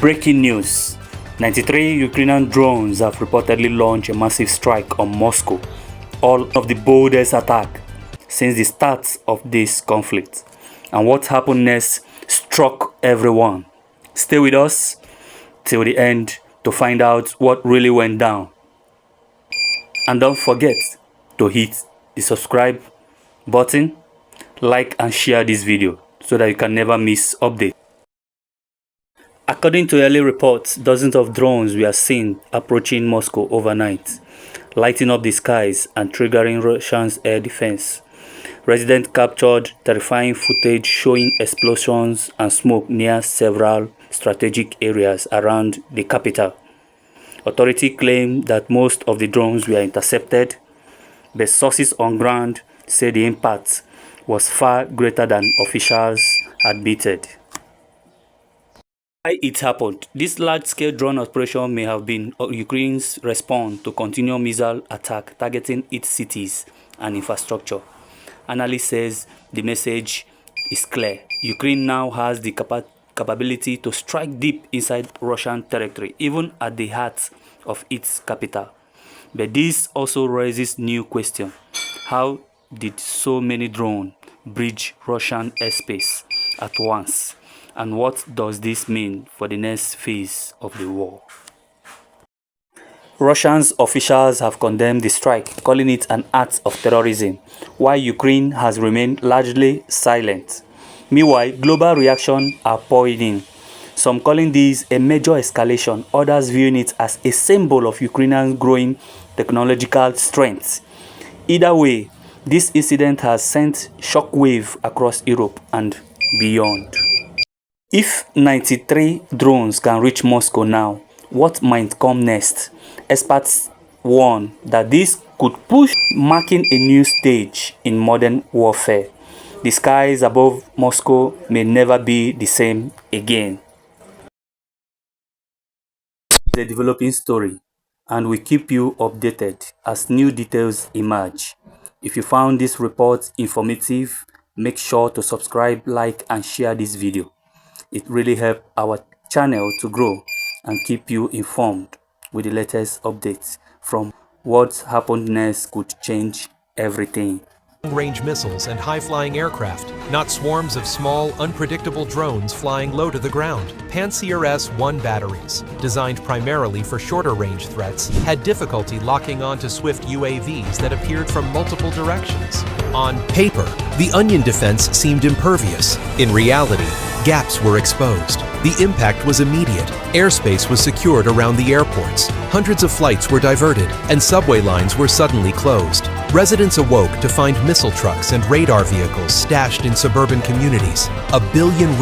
Breaking news. 93 Ukrainian drones have reportedly launched a massive strike on Moscow, all of the boldest attack since the start of this conflict. And what happened next struck everyone. Stay with us till the end to find out what really went down. And don't forget to hit the subscribe button, like and share this video so that you can never miss updates. According to early reports, dozens of drones were seen approaching Moscow overnight, lighting up the skies and triggering Russia's air defense. Residents captured terrifying footage showing explosions and smoke near several strategic areas around the capital. Authorities claim that most of the drones were intercepted, but sources on ground say the impact was far greater than officials admitted. Why it happened? This large-scale drone operation may have been Ukraine's response to continual missile attack targeting its cities and infrastructure. Analyst says the message is clear. Ukraine now has the capability to strike deep inside Russian territory, even at the heart of its capital. But this also raises new questions. How did so many drones breach Russian airspace at once? And what does this mean for the next phase of the war? Russian officials have condemned the strike, calling it an act of terrorism, while Ukraine has remained largely silent. Meanwhile, global reactions are pouring in, some calling this a major escalation, others viewing it as a symbol of Ukraine's growing technological strength. Either way, this incident has sent shockwaves across Europe and beyond. If 93 drones can reach Moscow now, what might come next? Experts warn that this could push, marking a new stage in modern warfare. The skies above Moscow may never be the same again. It's a developing story, and we keep you updated as new details emerge. If you found this report informative, make sure to subscribe, like, and share this video. It really helps our channel to grow and keep you informed with the latest updates from what happened next could change everything. Range missiles and high-flying aircraft, not swarms of small, unpredictable drones flying low to the ground. Pantsir S-1 batteries, designed primarily for shorter-range threats, had difficulty locking onto swift UAVs that appeared from multiple directions. On paper, the Onion defense seemed impervious. In reality, gaps were exposed. The impact was immediate. Airspace was secured around the airports. Hundreds of flights were diverted, and subway lines were suddenly closed. Residents awoke to find missile trucks and radar vehicles stashed in suburban communities. ₹1 billion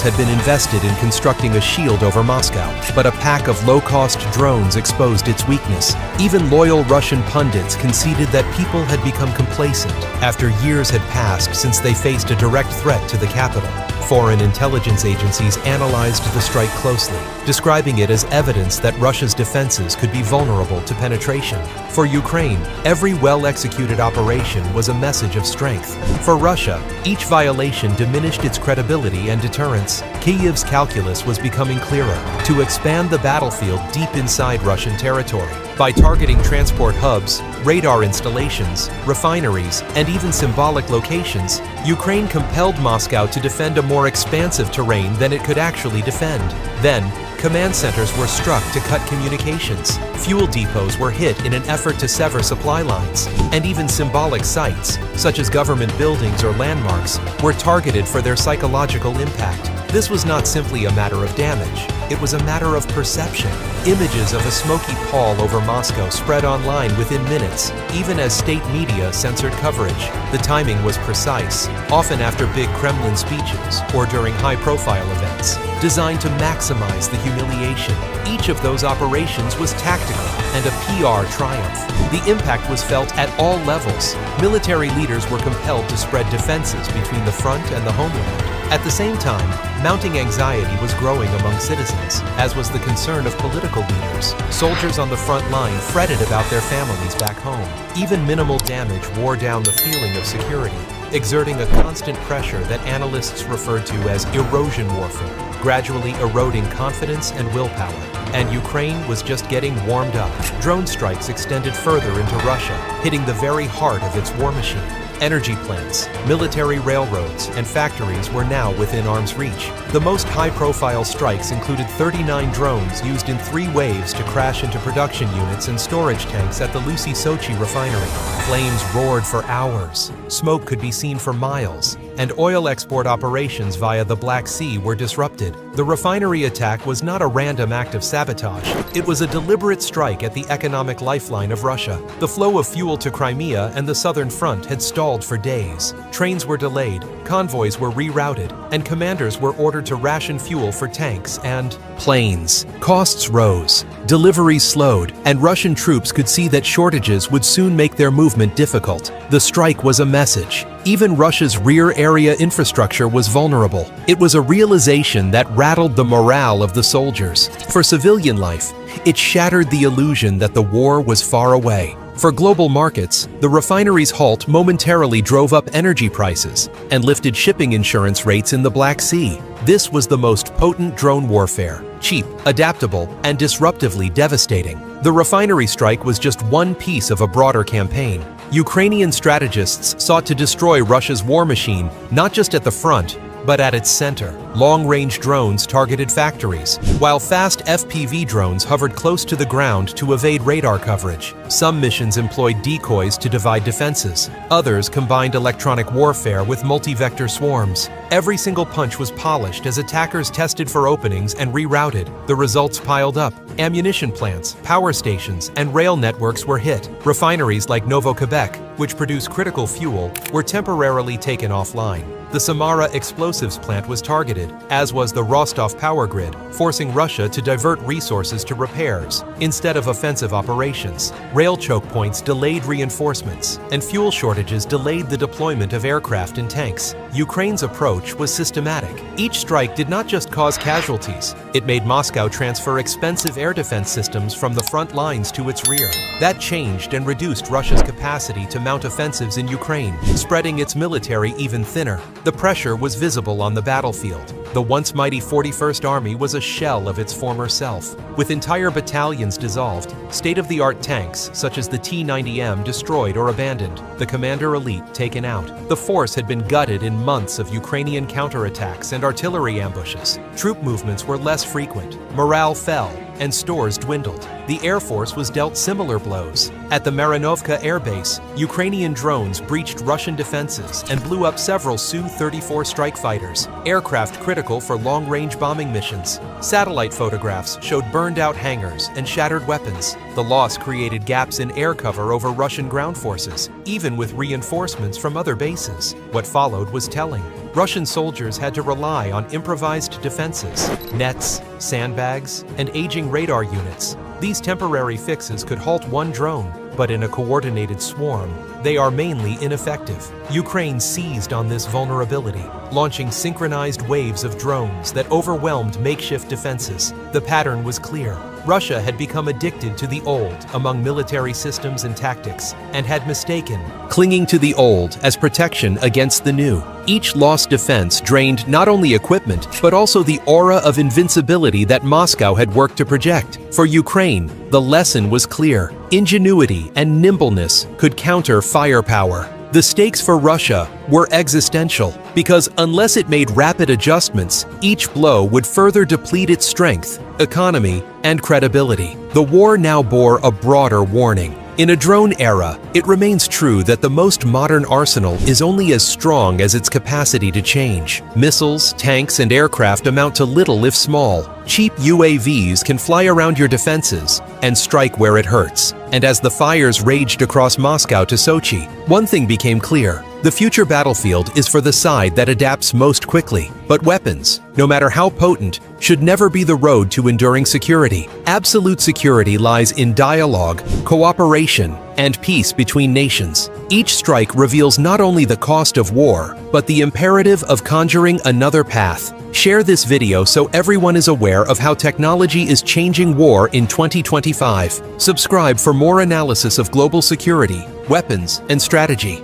had been invested in constructing a shield over Moscow, but a pack of low-cost drones exposed its weakness. Even loyal Russian pundits conceded that people had become complacent after years had passed since they faced a direct threat to the capital. Foreign intelligence agencies analyzed the strike closely, describing it as evidence that Russia's defenses could be vulnerable to penetration. For Ukraine, every well-executed operation was a message of strength. For Russia, each violation diminished its credibility and deterrence. Kyiv's calculus was becoming clearer: to expand the battlefield deep inside Russian territory. By targeting transport hubs, radar installations, refineries, and even symbolic locations, Ukraine compelled Moscow to defend a more expansive terrain than it could actually defend. Then, command centers were struck to cut communications. Fuel depots were hit in an effort to sever supply lines. And even symbolic sites, such as government buildings or landmarks, were targeted for their psychological impact. This was not simply a matter of damage. It was a matter of perception. Images of a smoky pall over Moscow spread online within minutes, even as state media censored coverage. The timing was precise, often after big Kremlin speeches or during high-profile events, designed to maximize the humiliation. Each of those operations was tactical and a PR triumph. The impact was felt at all levels. Military leaders were compelled to spread defenses between the front and the homeland. At the same time, mounting anxiety was growing among citizens, as was the concern of political leaders. Soldiers on the front line fretted about their families back home. Even minimal damage wore down the feeling of security. exerting a constant pressure that analysts referred to as erosion warfare, gradually eroding confidence and willpower. And Ukraine was just getting warmed up. Drone strikes extended further into Russia, hitting the very heart of its war machine. Energy plants, military railroads, and factories were now within arm's reach. The most high-profile strikes included 39 drones used in 3 waves to crash into production units and storage tanks at the Sochi refinery. Flames roared for hours, smoke could be seen for miles, and oil export operations via the Black Sea were disrupted. The refinery attack was not a random act of sabotage. It was a deliberate strike at the economic lifeline of Russia. The flow of fuel to Crimea and the southern front had stalled for days. Trains were delayed, convoys were rerouted, and commanders were ordered to ration fuel for tanks and planes. Costs rose, deliveries slowed, and Russian troops could see that shortages would soon make their movement difficult. The strike was a message. Even Russia's rear area infrastructure was vulnerable. It was a realization that rattled the morale of the soldiers. For civilian life, it shattered the illusion that the war was far away. For global markets, the refinery's halt momentarily drove up energy prices and lifted shipping insurance rates in the Black Sea. This was the most potent drone warfare, cheap, adaptable, and disruptively devastating. The refinery strike was just one piece of a broader campaign. Ukrainian strategists sought to destroy Russia's war machine, not just at the front, but at its center. Long-range drones targeted factories, while fast FPV drones hovered close to the ground to evade radar coverage. Some missions employed decoys to divide defenses. Others combined electronic warfare with multi-vector swarms. Every single punch was polished as attackers tested for openings and rerouted. The results piled up. Ammunition plants, power stations, and rail networks were hit. Refineries like Novo-Quebec, which produce critical fuel, were temporarily taken offline. The Samara explosives plant was targeted, as was the Rostov power grid, forcing Russia to divert resources to repairs instead of offensive operations. Rail choke points delayed reinforcements, and fuel shortages delayed the deployment of aircraft and tanks. Ukraine's approach was systematic. Each strike did not just cause casualties, it made Moscow transfer expensive air defense systems from the front lines to its rear. That changed and reduced Russia's capacity to mount offensives in Ukraine, spreading its military even thinner. The pressure was visible on the battlefield. The once mighty 41st Army was a shell of its former self. With entire battalions dissolved, state-of-the-art tanks, such as the T-90M, destroyed or abandoned, the commander elite taken out. The force had been gutted in months of Ukrainian counterattacks and artillery ambushes. Troop movements were less frequent, morale fell, and stores dwindled. The Air Force was dealt similar blows. At the Marinovka Air Base, Ukrainian drones breached Russian defenses and blew up several Su-34 strike fighters, aircraft critical for long-range bombing missions. Satellite photographs showed burned-out hangars and shattered weapons. The loss created gaps in air cover over Russian ground forces, even with reinforcements from other bases. What followed was telling. Russian soldiers had to rely on improvised defenses, nets, sandbags, and aging radar units. These temporary fixes could halt one drone, but in a coordinated swarm, they are mainly ineffective. Ukraine seized on this vulnerability, launching synchronized waves of drones that overwhelmed makeshift defenses. The pattern was clear. Russia had become addicted to the old among military systems and tactics, and had mistaken clinging to the old as protection against the new. Each lost defense drained not only equipment, but also the aura of invincibility that Moscow had worked to project. For Ukraine, the lesson was clear. Ingenuity and nimbleness could counter firepower. The stakes for Russia were existential, because unless it made rapid adjustments, each blow would further deplete its strength, economy, and credibility. The war now bore a broader warning. In a drone era, it remains true that the most modern arsenal is only as strong as its capacity to change. Missiles, tanks, and aircraft amount to little if small. Cheap UAVs can fly around your defenses and strike where it hurts. And as the fires raged across Moscow to Sochi, one thing became clear. The future battlefield is for the side that adapts most quickly. But weapons, no matter how potent, should never be the road to enduring security. Absolute security lies in dialogue, cooperation, and peace between nations. Each strike reveals not only the cost of war, but the imperative of conjuring another path. Share this video so everyone is aware of how technology is changing war in 2025. Subscribe for more analysis of global security, weapons, and strategy.